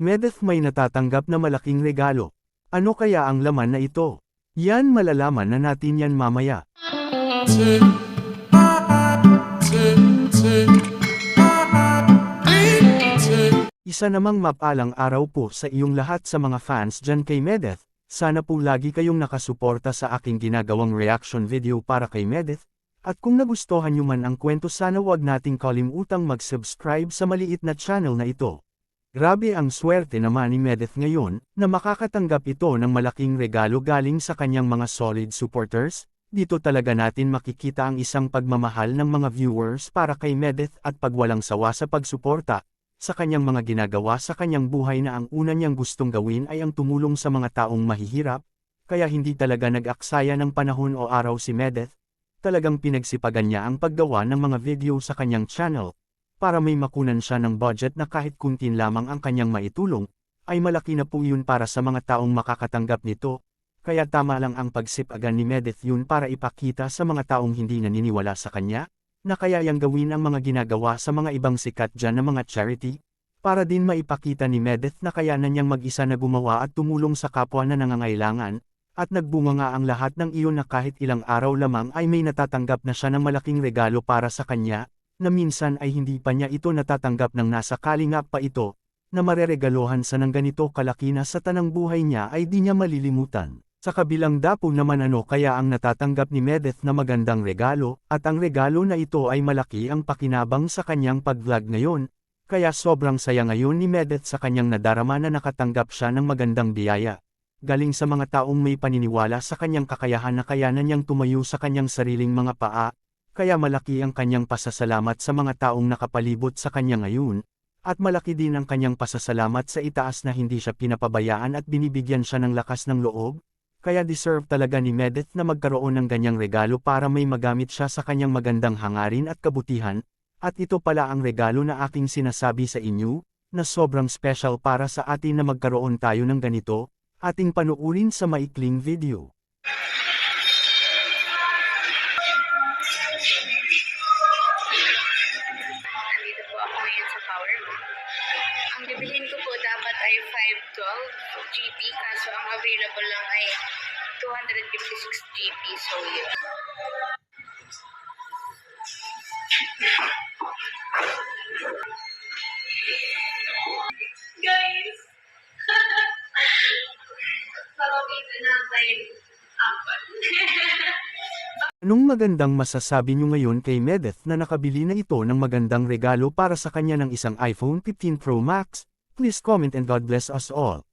Medeth may natatanggap na malaking regalo. Ano kaya ang laman na ito? Yan malalaman na natin yan mamaya. Isa namang mapalang araw po sa iyong lahat sa mga fans dyan kay Medeth. Sana po lagi kayong nakasuporta sa aking ginagawang reaction video para kay Medeth. At kung nagustuhan nyo man ang kwento, sana wag nating kalimutang mag-subscribe sa maliit na channel na ito. Grabe ang swerte naman ni Medeth ngayon, na makakatanggap ito ng malaking regalo galing sa kanyang mga solid supporters. Dito talaga natin makikita ang isang pagmamahal ng mga viewers para kay Medeth at pagwalang sawa sa pagsuporta sa kanyang mga ginagawa sa kanyang buhay, na ang una niyang gustong gawin ay ang tumulong sa mga taong mahihirap, kaya hindi talaga nag-aksaya ng panahon o araw si Medeth. Talagang pinagsipagan niya ang paggawa ng mga video sa kanyang channel, para may makunan siya ng budget na kahit kuntin lamang ang kanyang maitulong, ay malaki na po yun para sa mga taong makakatanggap nito, kaya tama lang ang pagsipagan ni Medeth yun para ipakita sa mga taong hindi naniniwala sa kanya, na kayang gawin ang mga ginagawa sa mga ibang sikat dyan na mga charity, para din maipakita ni Medeth na kayanan niyang mag-isa na gumawa at tumulong sa kapwa na nangangailangan, at nagbunga nga ang lahat ng iyon na kahit ilang araw lamang ay may natatanggap na siya ng malaking regalo para sa kanya, na minsan ay hindi pa niya ito natatanggap ng nasa kalingap pa ito, na mareregalohan sa ng ganito kalaki na sa tanang buhay niya ay di niya malilimutan. Sa kabilang dako naman, ano kaya ang natatanggap ni Medeth na magandang regalo, at ang regalo na ito ay malaki ang pakinabang sa kanyang pag-vlog ngayon, kaya sobrang saya ngayon ni Medeth sa kanyang nadarama na nakatanggap siya ng magandang biyaya. Galing sa mga taong may paniniwala sa kanyang kakayahan na kayanan niyang tumayo sa kanyang sariling mga paa, kaya malaki ang kanyang pasasalamat sa mga taong nakapalibot sa kanya ngayon, at malaki din ang kanyang pasasalamat sa itaas na hindi siya pinapabayaan at binibigyan siya ng lakas ng loob, kaya deserve talaga ni Medeth na magkaroon ng ganyang regalo para may magamit siya sa kanyang magandang hangarin at kabutihan, at ito pala ang regalo na aking sinasabi sa inyo, na sobrang special para sa atin na magkaroon tayo ng ganito, ating panuurin sa maikling video. Ang bibilhin ko po dapat ay 512 GB, kaso ang available lang ay 256 GB. So yun. Guys! Papakita natin apat. Anong magandang masasabi niyo ngayon kay Medeth na nakabili na ito ng magandang regalo para sa kanya ng isang iPhone 15 Pro Max? Please comment and God bless us all.